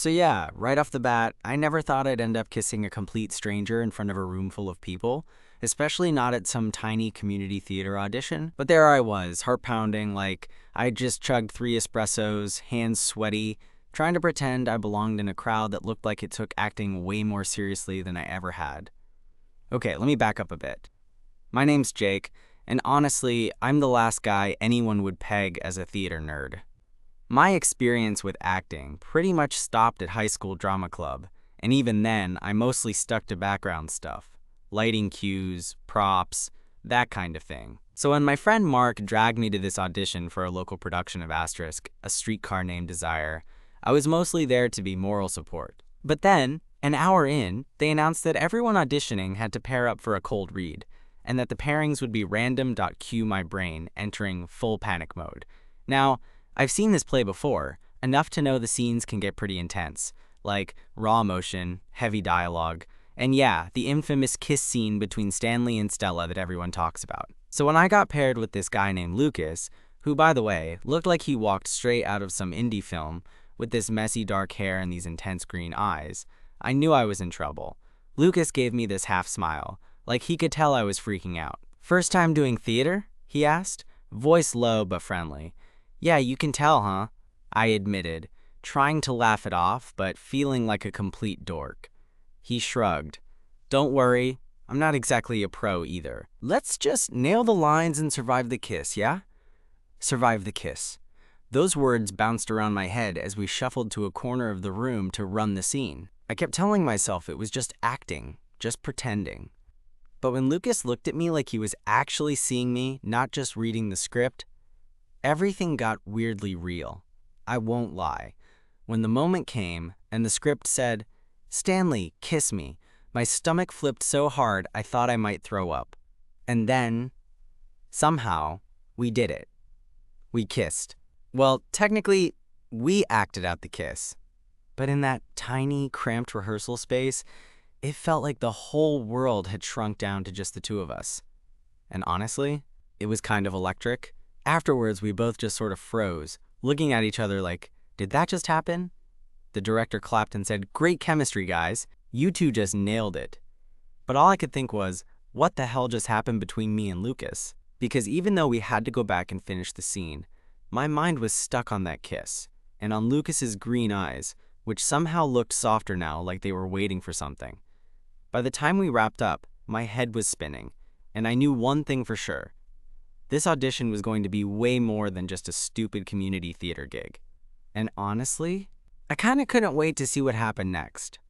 So yeah, right off the bat, I never thought I'd end up kissing a complete stranger in front of a room full of people, especially not at some tiny community theater audition. But there I was, heart pounding, like I'd just chugged 3 espressos, hands sweaty, trying to pretend I belonged in a crowd that looked like it took acting way more seriously than I ever had. Okay, let me back up a bit. My name's Jake, and honestly, I'm the last guy anyone would peg as a theater nerd. My experience with acting pretty much stopped at high school drama club, and even then, I mostly stuck to background stuff. Lighting cues, props, that kind of thing. So when my friend Mark dragged me to this audition for a local production of Asterisk, A Streetcar Named Desire, I was mostly there to be moral support. But then, an hour in, they announced that everyone auditioning had to pair up for a cold read, and that the pairings would be random.cue my brain entering full panic mode. Now, I've seen this play before, enough to know the scenes can get pretty intense, like raw emotion, heavy dialogue, and yeah, the infamous kiss scene between Stanley and Stella that everyone talks about. So when I got paired with this guy named Lucas, who by the way, looked like he walked straight out of some indie film with this messy dark hair and these intense green eyes, I knew I was in trouble. Lucas gave me this half smile, like he could tell I was freaking out. "First time doing theater?" he asked, voice low but friendly. "Yeah, you can tell, huh?" I admitted, trying to laugh it off, but feeling like a complete dork. He shrugged. "Don't worry, I'm not exactly a pro either. Let's just nail the lines and survive the kiss, yeah?" Survive the kiss. Those words bounced around my head as we shuffled to a corner of the room to run the scene. I kept telling myself it was just acting, just pretending. But when Lucas looked at me like he was actually seeing me, not just reading the script, everything got weirdly real. I won't lie. When the moment came and the script said, "Stanley, kiss me," my stomach flipped so hard I thought I might throw up. And then, somehow, we did it. We kissed. Well, technically, we acted out the kiss. But in that tiny, cramped rehearsal space, it felt like the whole world had shrunk down to just the two of us. And honestly, it was kind of electric. Afterwards, we both just sort of froze, looking at each other like, did that just happen? The director clapped and said, "Great chemistry, guys. You two just nailed it." But all I could think was, what the hell just happened between me and Lucas? Because even though we had to go back and finish the scene, my mind was stuck on that kiss, and on Lucas's green eyes, which somehow looked softer now, like they were waiting for something. By the time we wrapped up, my head was spinning, and I knew one thing for sure. This audition was going to be way more than just a stupid community theater gig. And honestly, I kinda couldn't wait to see what happened next.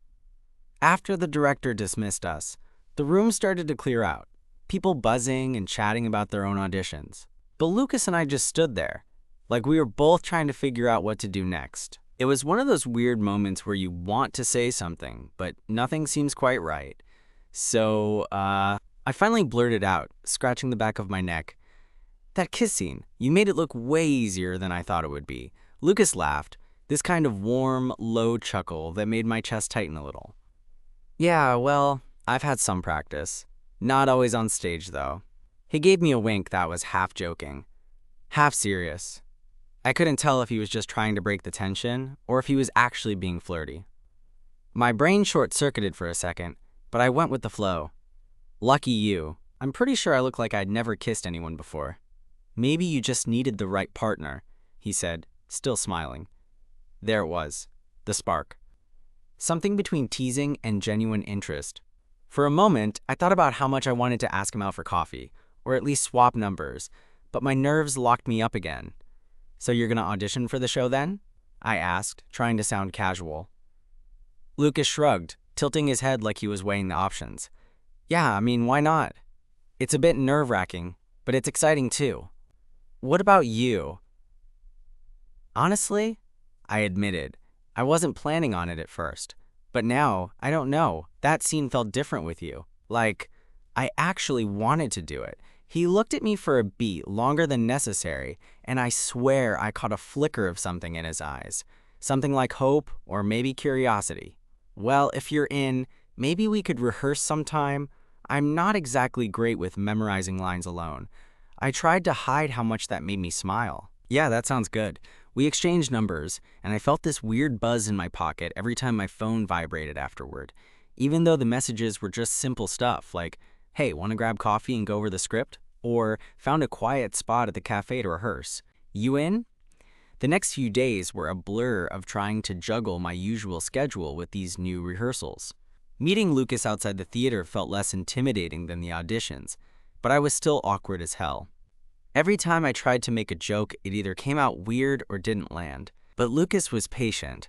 After the director dismissed us, the room started to clear out, people buzzing and chatting about their own auditions. But Lucas and I just stood there, like we were both trying to figure out what to do next. It was one of those weird moments where you want to say something, but nothing seems quite right. So, I finally blurted out, scratching the back of my neck, "That kiss scene, you made it look way easier than I thought it would be." Lucas laughed, this kind of warm, low chuckle that made my chest tighten a little. "Yeah, well, I've had some practice. Not always on stage, though." He gave me a wink that was half joking, half serious. I couldn't tell if he was just trying to break the tension or if he was actually being flirty. My brain short-circuited for a second, but I went with the flow. "Lucky you. I'm pretty sure I look like I'd never kissed anyone before." "Maybe you just needed the right partner," he said, still smiling. There it was, the spark. Something between teasing and genuine interest. For a moment, I thought about how much I wanted to ask him out for coffee, or at least swap numbers, but my nerves locked me up again. "So you're gonna audition for the show then?" I asked, trying to sound casual. Lucas shrugged, tilting his head like he was weighing the options. "Yeah, I mean, why not? It's a bit nerve-wracking, but it's exciting too." "What about you?" Honestly, I admitted, I wasn't planning on it at first. But now, I don't know, that scene felt different with you. Like, I actually wanted to do it. He looked at me for a beat longer than necessary, and I swear I caught a flicker of something in his eyes. Something like hope or maybe curiosity. "Well, if you're in, maybe we could rehearse sometime." I'm not exactly great with memorizing lines alone. I tried to hide how much that made me smile. "Yeah, that sounds good. We exchanged numbers, and I felt this weird buzz in my pocket every time my phone vibrated afterward, even though the messages were just simple stuff like, "Hey, want to grab coffee and go over the script?" or "Found a quiet spot at the cafe to rehearse. You in?" The next few days were a blur of trying to juggle my usual schedule with these new rehearsals. Meeting Lucas outside the theater felt less intimidating than the auditions, but I was still awkward as hell. Every time I tried to make a joke, it either came out weird or didn't land. But Lucas was patient.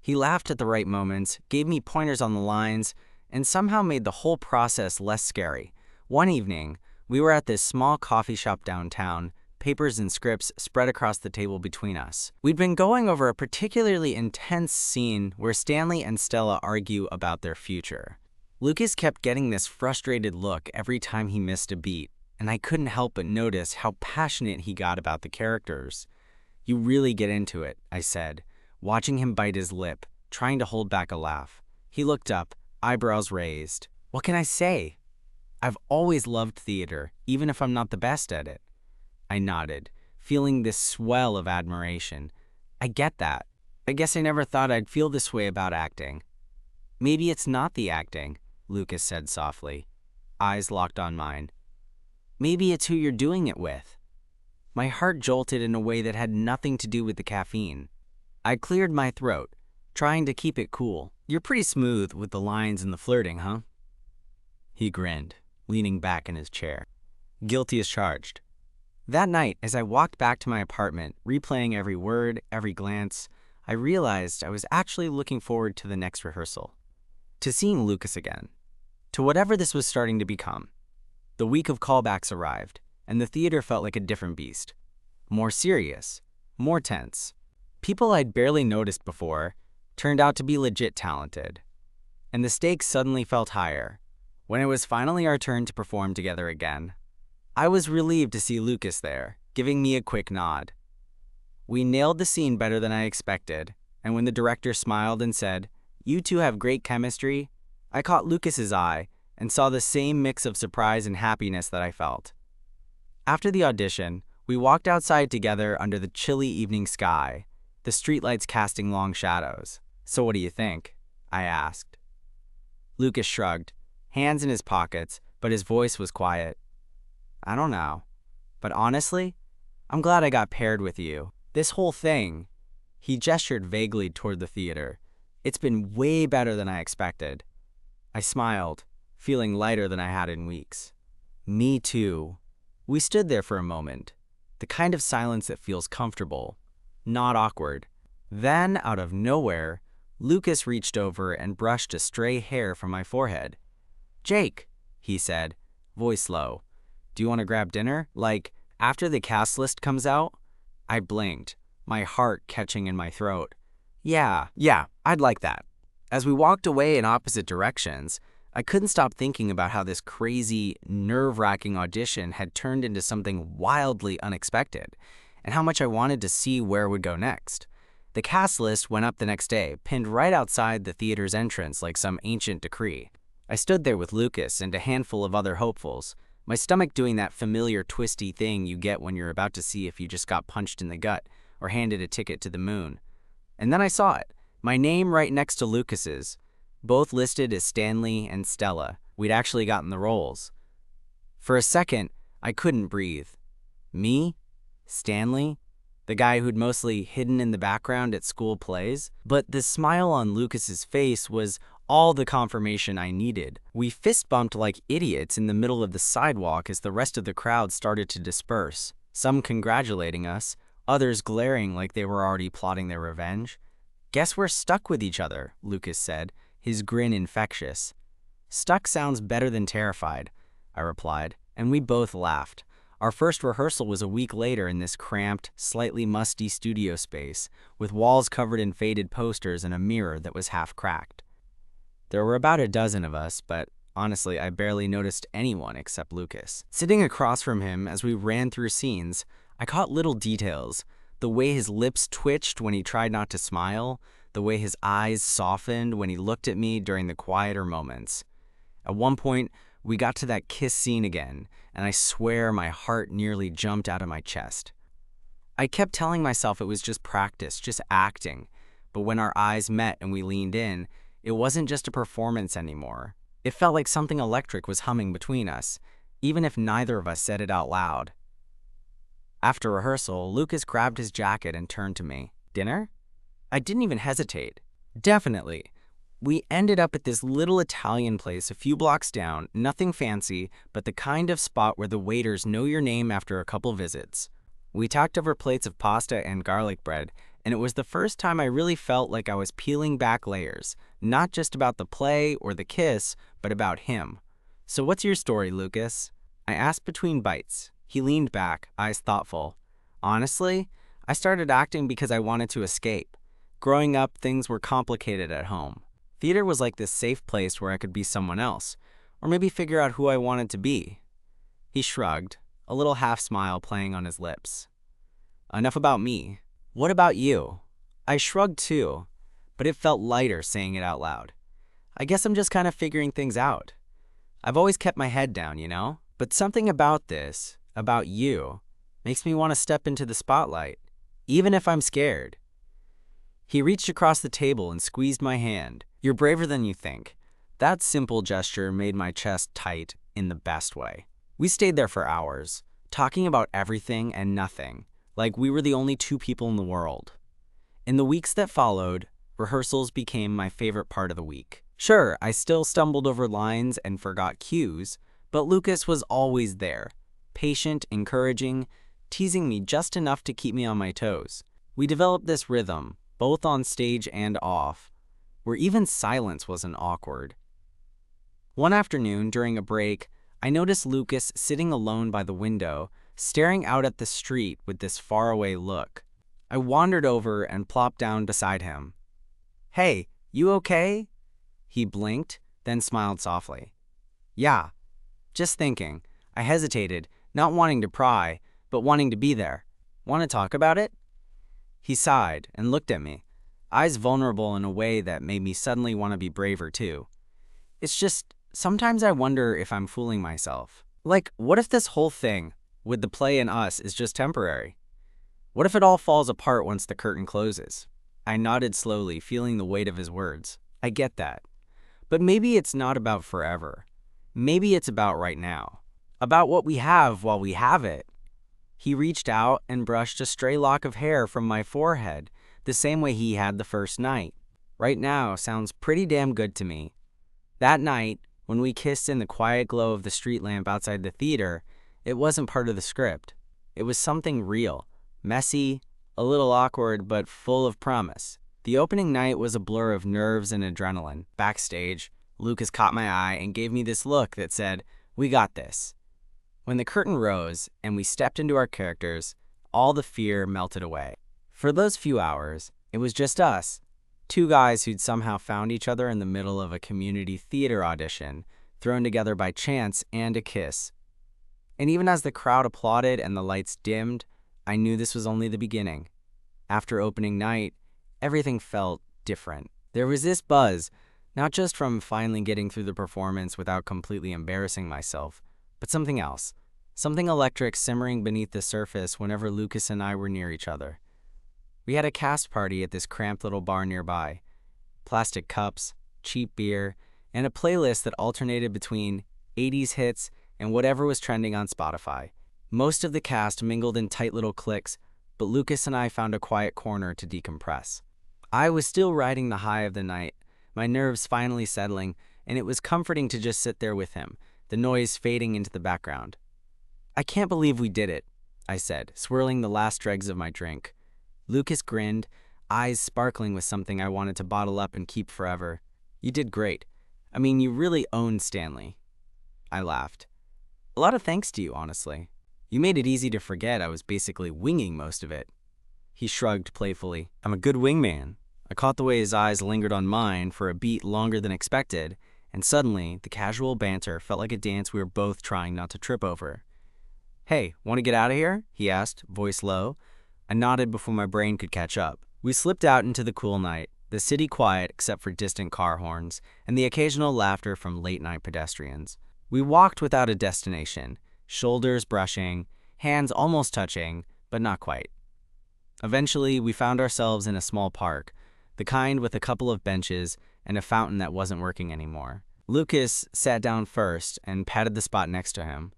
He laughed at the right moments, gave me pointers on the lines, and somehow made the whole process less scary. One evening, we were at this small coffee shop downtown, papers and scripts spread across the table between us. We'd been going over a particularly intense scene where Stanley and Stella argue about their future. Lucas kept getting this frustrated look every time he missed a beat, and I couldn't help but notice how passionate he got about the characters. "You really get into it," I said, watching him bite his lip, trying to hold back a laugh. He looked up, eyebrows raised. "What can I say? I've always loved theater, even if I'm not the best at it." I nodded, feeling this swell of admiration. "I get that. I guess I never thought I'd feel this way about acting." "Maybe it's not the acting," Lucas said softly, eyes locked on mine. "Maybe it's who you're doing it with." My heart jolted in a way that had nothing to do with the caffeine. I cleared my throat, trying to keep it cool. "You're pretty smooth with the lines and the flirting, huh?" He grinned, leaning back in his chair. "Guilty as charged." That night, as I walked back to my apartment, replaying every word, every glance, I realized I was actually looking forward to the next rehearsal. To seeing Lucas again. To whatever this was starting to become. The week of callbacks arrived, and the theater felt like a different beast. More serious, more tense. People I'd barely noticed before turned out to be legit talented. And the stakes suddenly felt higher. When it was finally our turn to perform together again, I was relieved to see Lucas there, giving me a quick nod. We nailed the scene better than I expected, and when the director smiled and said, "You two have great chemistry," I caught Lucas's eye and saw the same mix of surprise and happiness that I felt. After the audition, we walked outside together under the chilly evening sky, the streetlights casting long shadows. "So what do you think?" I asked. Lucas shrugged, hands in his pockets, but his voice was quiet. "I don't know. But honestly, I'm glad I got paired with you. This whole thing," he gestured vaguely toward the theater, "it's been way better than I expected." I smiled, feeling lighter than I had in weeks. "Me too." We stood there for a moment, the kind of silence that feels comfortable, not awkward. Then, out of nowhere, Lucas reached over and brushed a stray hair from my forehead. "Jake," he said, voice low. "Do you want to grab dinner? Like, after the cast list comes out?" I blinked, my heart catching in my throat. Yeah, I'd like that." As we walked away in opposite directions, I couldn't stop thinking about how this crazy, nerve-wracking audition had turned into something wildly unexpected, and how much I wanted to see where it would go next. The cast list went up the next day, pinned right outside the theater's entrance like some ancient decree. I stood there with Lucas and a handful of other hopefuls, my stomach doing that familiar twisty thing you get when you're about to see if you just got punched in the gut or handed a ticket to the moon. And then I saw it, my name right next to Lucas's, both listed as Stanley and Stella. We'd actually gotten the roles. For a second, I couldn't breathe. Me? Stanley? The guy who'd mostly hidden in the background at school plays? But the smile on Lucas's face was all the confirmation I needed. We fist-bumped like idiots in the middle of the sidewalk as the rest of the crowd started to disperse, some congratulating us, others glaring like they were already plotting their revenge. "Guess we're stuck with each other," Lucas said, his grin infectious. "Stuck sounds better than terrified," I replied, and we both laughed. Our first rehearsal was a week later in this cramped, slightly musty studio space, with walls covered in faded posters and a mirror that was half cracked. There were about a dozen of us, but honestly, I barely noticed anyone except Lucas. Sitting across from him as we ran through scenes, I caught little details. The way his lips twitched when he tried not to smile, the way his eyes softened when he looked at me during the quieter moments. At one point, we got to that kiss scene again, and I swear my heart nearly jumped out of my chest. I kept telling myself it was just practice, just acting. But when our eyes met and we leaned in, it wasn't just a performance anymore. It felt like something electric was humming between us, even if neither of us said it out loud. After rehearsal, Lucas grabbed his jacket and turned to me. "Dinner?" I didn't even hesitate. "Definitely." We ended up at this little Italian place a few blocks down, nothing fancy, but the kind of spot where the waiters know your name after a couple visits. We talked over plates of pasta and garlic bread, and it was the first time I really felt like I was peeling back layers, not just about the play or the kiss, but about him. "So what's your story, Lucas?" I asked between bites. He leaned back, eyes thoughtful. "Honestly, I started acting because I wanted to escape. Growing up, things were complicated at home. Theater was like this safe place where I could be someone else, or maybe figure out who I wanted to be." He shrugged, a little half-smile playing on his lips. "Enough about me. What about you?" I shrugged too, but it felt lighter saying it out loud. "I guess I'm just kind of figuring things out. I've always kept my head down, you know? But something about this, about you, makes me want to step into the spotlight, even if I'm scared." He reached across the table and squeezed my hand. "You're braver than you think." That simple gesture made my chest tight in the best way. We stayed there for hours, talking about everything and nothing, like we were the only two people in the world. In the weeks that followed, rehearsals became my favorite part of the week. Sure, I still stumbled over lines and forgot cues, but Lucas was always there, patient, encouraging, teasing me just enough to keep me on my toes. We developed this rhythm, both on stage and off, where even silence wasn't awkward. One afternoon, during a break, I noticed Lucas sitting alone by the window, staring out at the street with this faraway look. I wandered over and plopped down beside him. "Hey, you okay?" He blinked, then smiled softly. "Yeah, just thinking." I hesitated, not wanting to pry, but wanting to be there. "Want to talk about it?" He sighed and looked at me, eyes vulnerable in a way that made me suddenly want to be braver too. "It's just, sometimes I wonder if I'm fooling myself. Like, what if this whole thing, with the play and us, is just temporary? What if it all falls apart once the curtain closes?" I nodded slowly, feeling the weight of his words. "I get that. But maybe it's not about forever. Maybe it's about right now. About what we have while we have it." He reached out and brushed a stray lock of hair from my forehead, the same way he had the first night. "Right now sounds pretty damn good to me." That night, when we kissed in the quiet glow of the street lamp outside the theater, it wasn't part of the script. It was something real, messy, a little awkward, but full of promise. The opening night was a blur of nerves and adrenaline. Backstage, Lucas caught my eye and gave me this look that said, "We got this." When the curtain rose and we stepped into our characters, all the fear melted away. For those few hours, it was just us, two guys who'd somehow found each other in the middle of a community theater audition, thrown together by chance and a kiss. And even as the crowd applauded and the lights dimmed, I knew this was only the beginning. After opening night, everything felt different. There was this buzz, not just from finally getting through the performance without completely embarrassing myself, but something else. Something electric simmering beneath the surface whenever Lucas and I were near each other. We had a cast party at this cramped little bar nearby. Plastic cups, cheap beer, and a playlist that alternated between 80s hits and whatever was trending on Spotify. Most of the cast mingled in tight little cliques, but Lucas and I found a quiet corner to decompress. I was still riding the high of the night, my nerves finally settling, and it was comforting to just sit there with him, the noise fading into the background. "I can't believe we did it," I said, swirling the last dregs of my drink. Lucas grinned, eyes sparkling with something I wanted to bottle up and keep forever. "You did great. I mean, you really owned Stanley." I laughed. "A lot of thanks to you, honestly. You made it easy to forget I was basically winging most of it." He shrugged playfully. "I'm a good wingman." I caught the way his eyes lingered on mine for a beat longer than expected, and suddenly, the casual banter felt like a dance we were both trying not to trip over. "Hey, want to get out of here?" he asked, voice low. I nodded before my brain could catch up. We slipped out into the cool night, the city quiet except for distant car horns and the occasional laughter from late-night pedestrians. We walked without a destination, shoulders brushing, hands almost touching, but not quite. Eventually, we found ourselves in a small park, the kind with a couple of benches and a fountain that wasn't working anymore. Lucas sat down first and patted the spot next to him.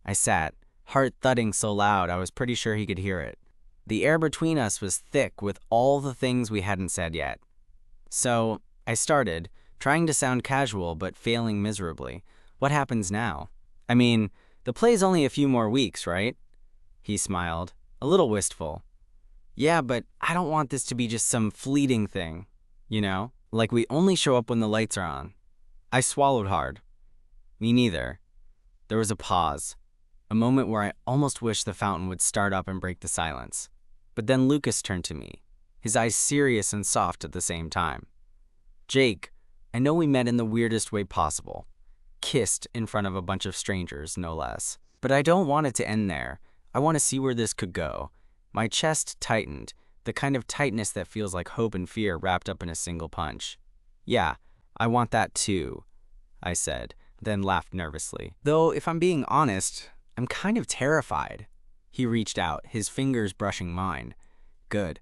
I sat, heart thudding so loud I was pretty sure he could hear it. The air between us was thick with all the things we hadn't said yet. So, I started, trying to sound casual but failing miserably. What happens now? I mean, the play's only a few more weeks, right? He smiled, a little wistful. Yeah, but I don't want this to be just some fleeting thing, you know? Like we only show up when the lights are on. I swallowed hard. Me neither. There was a pause, a moment where I almost wished the fountain would start up and break the silence. But then Lucas turned to me, his eyes serious and soft at the same time. Jake, I know we met in the weirdest way possible. Kissed in front of a bunch of strangers, no less. But I don't want it to end there. I want to see where this could go. My chest tightened, the kind of tightness that feels like hope and fear wrapped up in a single punch. Yeah, I want that too, I said, then laughed nervously. Though, if I'm being honest, I'm kind of terrified. He reached out, his fingers brushing mine. Good.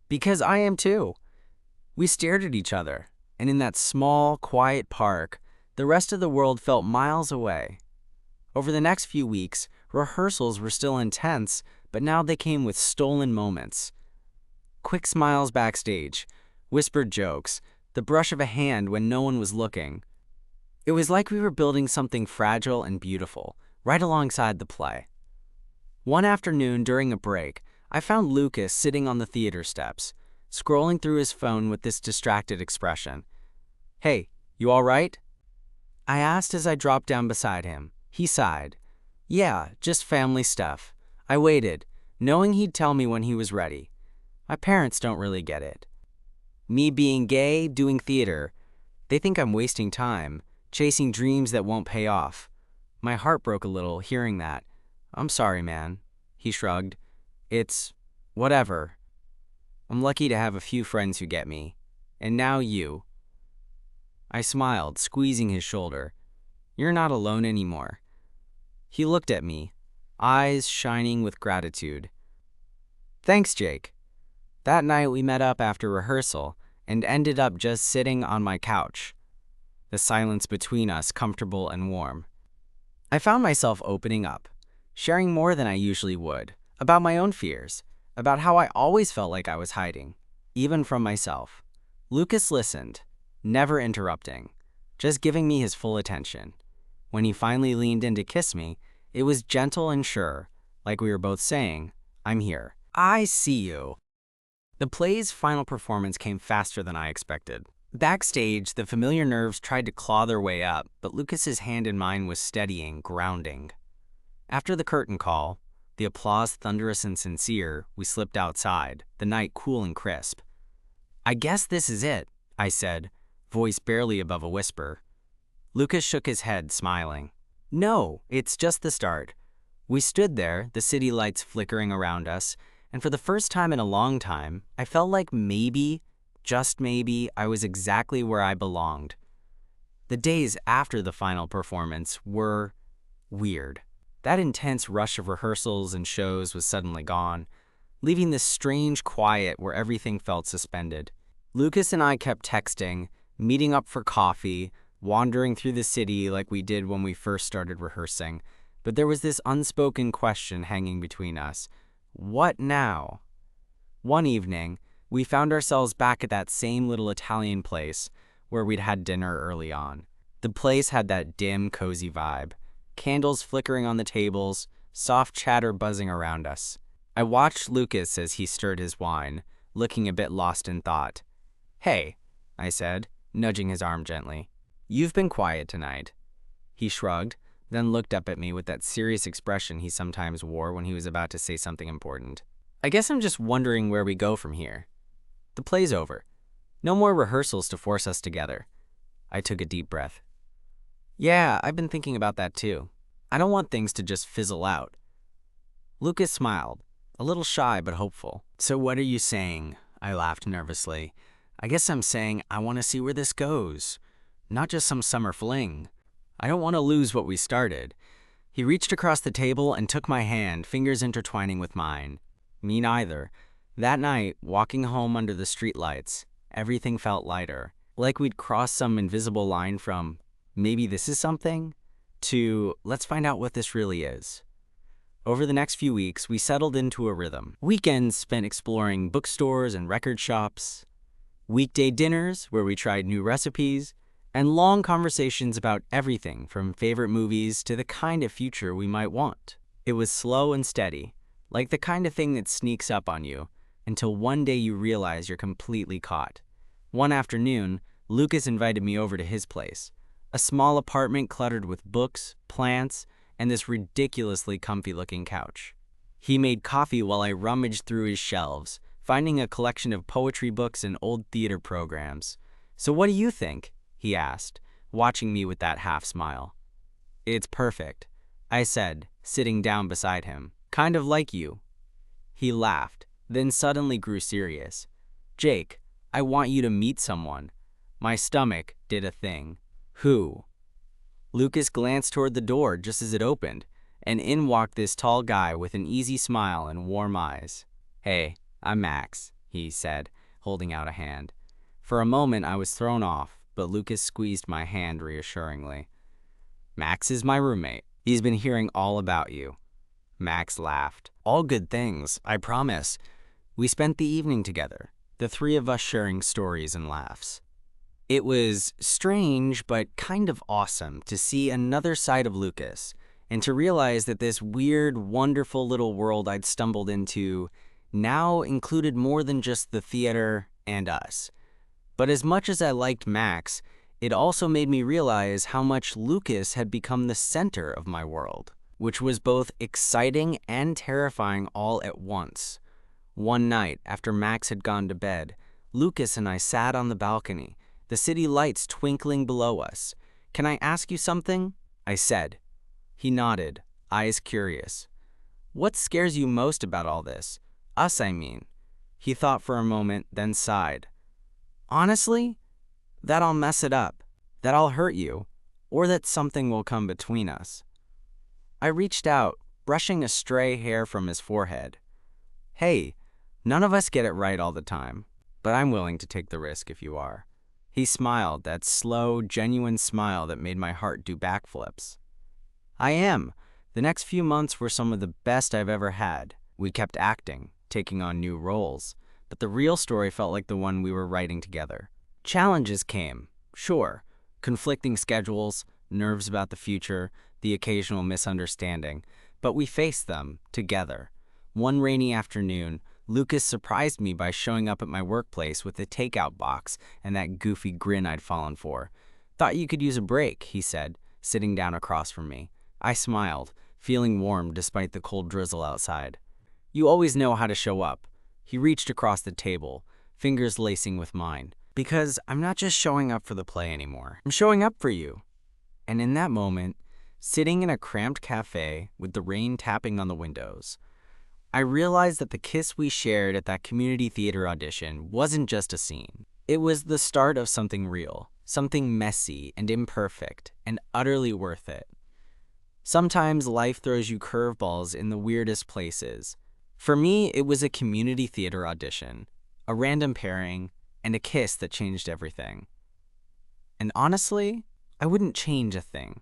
Because I am too. We stared at each other, and in that small, quiet park, the rest of the world felt miles away. Over the next few weeks, rehearsals were still intense, but now they came with stolen moments. Quick smiles backstage, whispered jokes, the brush of a hand when no one was looking. It was like we were building something fragile and beautiful, right alongside the play. One afternoon during a break, I found Lucas sitting on the theater steps, scrolling through his phone with this distracted expression. Hey, you all right? I asked as I dropped down beside him. He sighed. Yeah, just family stuff. I waited, knowing he'd tell me when he was ready. My parents don't really get it. Me being gay, doing theater, they think I'm wasting time, chasing dreams that won't pay off. My heart broke a little hearing that. I'm sorry, man. He shrugged. It's whatever. I'm lucky to have a few friends who get me. And now you. I smiled, squeezing his shoulder. You're not alone anymore. He looked at me, eyes shining with gratitude. Thanks, Jake. That night we met up after rehearsal and ended up just sitting on my couch, the silence between us comfortable and warm. I found myself opening up, sharing more than I usually would, about my own fears, about how I always felt like I was hiding, even from myself. Lucas listened, never interrupting, just giving me his full attention. When he finally leaned in to kiss me, it was gentle and sure, like we were both saying, I'm here. I see you. The play's final performance came faster than I expected. Backstage, the familiar nerves tried to claw their way up, but Lucas's hand in mine was steadying, grounding. After the curtain call, the applause thunderous and sincere, we slipped outside, the night cool and crisp. I guess this is it, I said, voice barely above a whisper. Lucas shook his head, smiling. No, it's just the start. We stood there, the city lights flickering around us, and for the first time in a long time, I felt like maybe, just maybe, I was exactly where I belonged. The days after the final performance were weird. That intense rush of rehearsals and shows was suddenly gone, leaving this strange quiet where everything felt suspended. Lucas and I kept texting, meeting up for coffee, wandering through the city like we did when we first started rehearsing, but there was this unspoken question hanging between us. What now? One evening, we found ourselves back at that same little Italian place where we'd had dinner early on. The place had that dim, cozy vibe, candles flickering on the tables, soft chatter buzzing around us. I watched Lucas as he stirred his wine, looking a bit lost in thought. Hey, I said, nudging his arm gently. You've been quiet tonight. He shrugged, then looked up at me with that serious expression he sometimes wore when he was about to say something important. I guess I'm just wondering where we go from here. The play's over. No more rehearsals to force us together. I took a deep breath. Yeah, I've been thinking about that too. I don't want things to just fizzle out. Lucas smiled, a little shy but hopeful. So what are you saying? I laughed nervously. I guess I'm saying I want to see where this goes. Not just some summer fling. I don't want to lose what we started. He reached across the table and took my hand, fingers intertwining with mine. Me neither. That night, walking home under the streetlights, everything felt lighter, like we'd crossed some invisible line from, maybe this is something, to, let's find out what this really is. Over the next few weeks, we settled into a rhythm. Weekends spent exploring bookstores and record shops, weekday dinners where we tried new recipes, and long conversations about everything from favorite movies to the kind of future we might want. It was slow and steady, like the kind of thing that sneaks up on you, until one day you realize you're completely caught. One afternoon, Lucas invited me over to his place, a small apartment cluttered with books, plants, and this ridiculously comfy-looking couch. He made coffee while I rummaged through his shelves, finding a collection of poetry books and old theater programs. "So what do you think?" he asked, watching me with that half-smile. "It's perfect," I said, sitting down beside him. "Kind of like you." He laughed, then suddenly grew serious. "Jake, I want you to meet someone." My stomach did a thing. "Who?" Lucas glanced toward the door just as it opened, and in walked this tall guy with an easy smile and warm eyes. "Hey, I'm Max," he said, holding out a hand. For a moment I was thrown off, but Lucas squeezed my hand reassuringly. "Max is my roommate. He's been hearing all about you." Max laughed. "All good things, I promise." We spent the evening together, the three of us sharing stories and laughs. It was strange but kind of awesome to see another side of Lucas and to realize that this weird, wonderful little world I'd stumbled into now included more than just the theater and us. But as much as I liked Max, it also made me realize how much Lucas had become the center of my world, which was both exciting and terrifying all at once. One night, after Max had gone to bed, Lucas and I sat on the balcony, the city lights twinkling below us. "Can I ask you something?" I said. He nodded, eyes curious. "What scares you most about all this? Us, I mean." He thought for a moment, then sighed. "Honestly, that I'll mess it up, that I'll hurt you, or that something will come between us." I reached out, brushing a stray hair from his forehead. "Hey, none of us get it right all the time, but I'm willing to take the risk if you are." He smiled, that slow, genuine smile that made my heart do backflips. "I am. The next few months were some of the best I've ever had. We kept acting, taking on new roles, but the real story felt like the one we were writing together. Challenges came, sure, conflicting schedules, nerves about the future, the occasional misunderstanding, but we faced them together. One rainy afternoon, Lucas surprised me by showing up at my workplace with a takeout box and that goofy grin I'd fallen for. "Thought you could use a break," he said, sitting down across from me. I smiled, feeling warm despite the cold drizzle outside. "You always know how to show up." He reached across the table, fingers lacing with mine. "Because I'm not just showing up for the play anymore. I'm showing up for you." And in that moment, sitting in a cramped cafe with the rain tapping on the windows, I realized that the kiss we shared at that community theater audition wasn't just a scene. It was the start of something real, something messy and imperfect, and utterly worth it. Sometimes life throws you curveballs in the weirdest places. For me, it was a community theater audition, a random pairing, and a kiss that changed everything. And honestly, I wouldn't change a thing.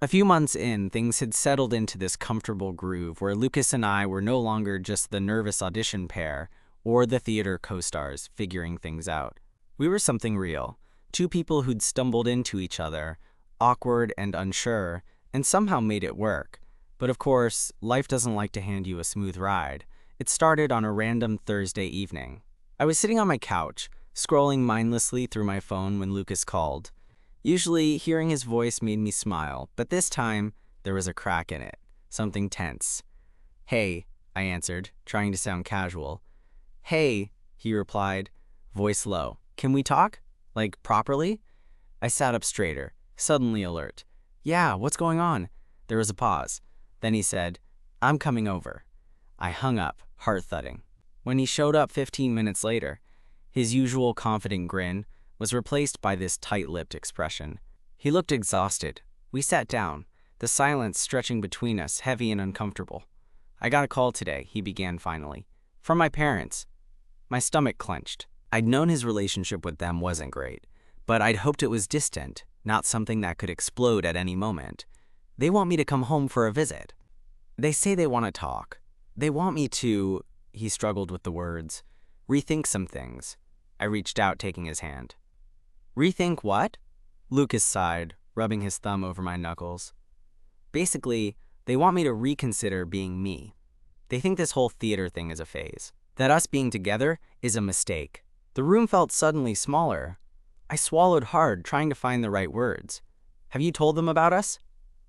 A few months in, things had settled into this comfortable groove where Lucas and I were no longer just the nervous audition pair or the theater co-stars figuring things out. We were something real, two people who'd stumbled into each other, awkward and unsure, and somehow made it work. But of course, life doesn't like to hand you a smooth ride. It started on a random Thursday evening. I was sitting on my couch, scrolling mindlessly through my phone when Lucas called. Usually, hearing his voice made me smile, but this time, there was a crack in it, something tense. "Hey," I answered, trying to sound casual. "Hey," he replied, voice low. "Can we talk? Like, properly?" I sat up straighter, suddenly alert. "Yeah, what's going on?" There was a pause. Then he said, "I'm coming over." I hung up, heart thudding. When he showed up 15 minutes later, his usual confident grin was replaced by this tight-lipped expression. He looked exhausted. We sat down, the silence stretching between us heavy and uncomfortable. "I got a call today," he began finally. From my parents. My stomach clenched. I'd known his relationship with them wasn't great, but I'd hoped it was distant, not something that could explode at any moment. They want me to come home for a visit. They say they want to talk. They want me to, he struggled with the words, rethink some things. I reached out, taking his hand. Rethink what? Lucas sighed, rubbing his thumb over my knuckles. Basically, they want me to reconsider being me. They think this whole theater thing is a phase, that us being together is a mistake. The room felt suddenly smaller. I swallowed hard, trying to find the right words. Have you told them about us?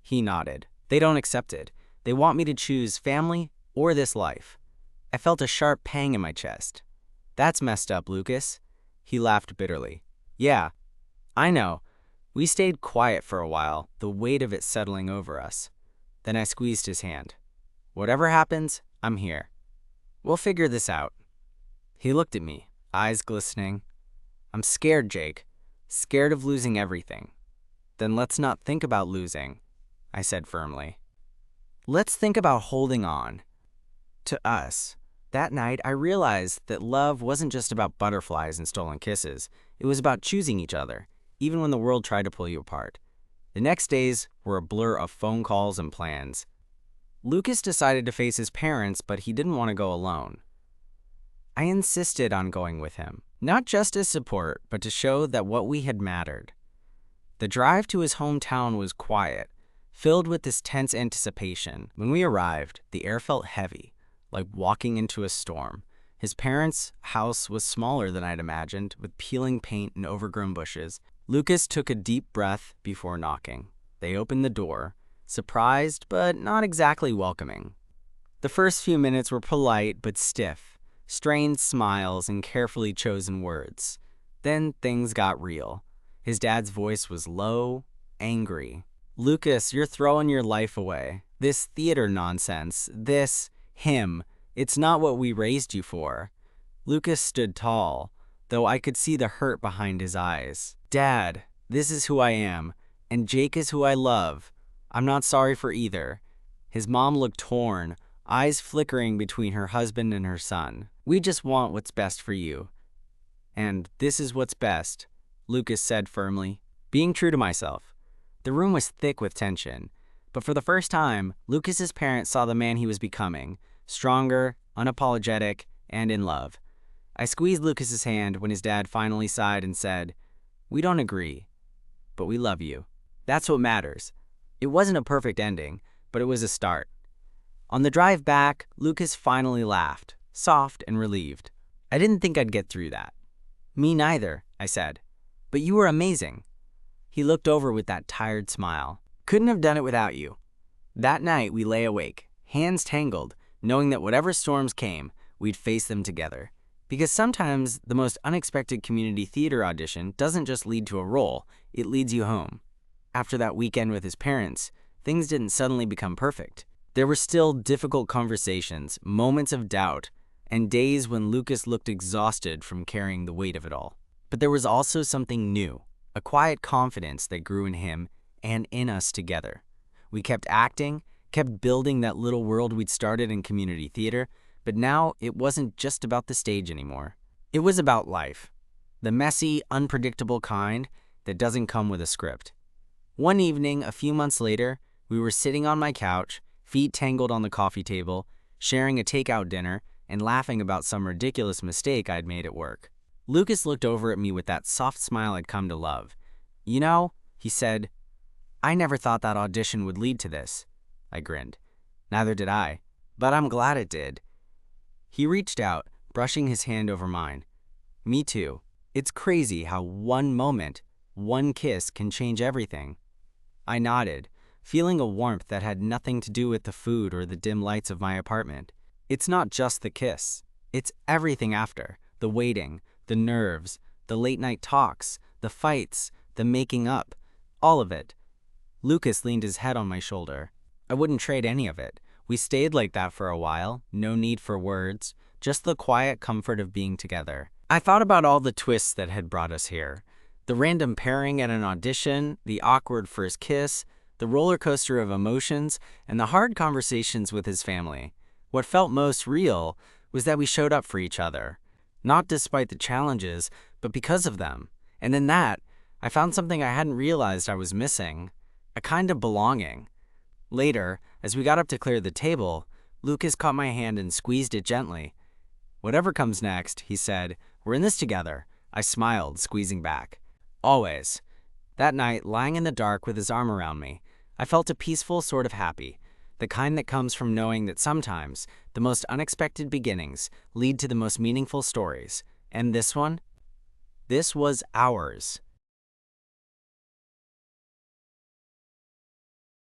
He nodded. They don't accept it. They want me to choose family or this life. I felt a sharp pang in my chest. That's messed up, Lucas. He laughed bitterly. Yeah, I know. We stayed quiet for a while, the weight of it settling over us. Then I squeezed his hand. Whatever happens, I'm here. We'll figure this out. He looked at me, eyes glistening. I'm scared, Jake. Scared of losing everything. Then let's not think about losing, I said firmly. Let's think about holding on. To us. That night, I realized that love wasn't just about butterflies and stolen kisses. It was about choosing each other, even when the world tried to pull you apart. The next days were a blur of phone calls and plans. Lucas decided to face his parents, but he didn't want to go alone. I insisted on going with him, not just as support, but to show that what we had mattered. The drive to his hometown was quiet, filled with this tense anticipation. When we arrived, the air felt heavy, like walking into a storm. His parents' house was smaller than I'd imagined, with peeling paint and overgrown bushes. Lucas took a deep breath before knocking. They opened the door, surprised but not exactly welcoming. The first few minutes were polite but stiff, strained smiles and carefully chosen words. Then things got real. His dad's voice was low, angry. Lucas, you're throwing your life away. This theater nonsense, him, it's not what we raised you for. Lucas stood tall, though I could see the hurt behind his eyes. Dad, this is who I am, and Jake is who I love. I'm not sorry for either. His mom looked torn, eyes flickering between her husband and her son. We just want what's best for you. And this is what's best, Lucas said firmly, being true to myself. The room was thick with tension, but for the first time, Lucas's parents saw the man he was becoming, stronger, unapologetic, and in love. I squeezed Lucas's hand when his dad finally sighed and said, "We don't agree, but we love you." That's what matters. It wasn't a perfect ending, but it was a start. On the drive back, Lucas finally laughed, soft and relieved. I didn't think I'd get through that. Me neither, I said. But you were amazing. He looked over with that tired smile. Couldn't have done it without you. That night, we lay awake, hands tangled, knowing that whatever storms came, we'd face them together. Because sometimes the most unexpected community theater audition doesn't just lead to a role, it leads you home. After that weekend with his parents, things didn't suddenly become perfect. There were still difficult conversations, moments of doubt, and days when Lucas looked exhausted from carrying the weight of it all. But there was also something new, a quiet confidence that grew in him and in us together. We kept acting, kept building that little world we'd started in community theater, but now it wasn't just about the stage anymore. It was about life, the messy, unpredictable kind that doesn't come with a script. One evening, a few months later, we were sitting on my couch, feet tangled on the coffee table, sharing a takeout dinner, and laughing about some ridiculous mistake I'd made at work. Lucas looked over at me with that soft smile I'd come to love. You know, he said, I never thought that audition would lead to this. I grinned. Neither did I, but I'm glad it did. He reached out, brushing his hand over mine. Me too. It's crazy how one moment, one kiss can change everything. I nodded, feeling a warmth that had nothing to do with the food or the dim lights of my apartment. It's not just the kiss. It's everything after. The waiting, the nerves, the late-night talks, the fights, the making up. All of it. Lucas leaned his head on my shoulder. I wouldn't trade any of it. We stayed like that for a while, no need for words, just the quiet comfort of being together. I thought about all the twists that had brought us here. The random pairing at an audition, the awkward first kiss, the roller coaster of emotions, and the hard conversations with his family. What felt most real was that we showed up for each other. Not despite the challenges, but because of them. And in that, I found something I hadn't realized I was missing, a kind of belonging. Later, as we got up to clear the table, Lucas caught my hand and squeezed it gently. "Whatever comes next," he said, "we're in this together." I smiled, squeezing back. Always. That night, lying in the dark with his arm around me, I felt a peaceful sort of happy, the kind that comes from knowing that sometimes the most unexpected beginnings lead to the most meaningful stories. And this one? This was ours.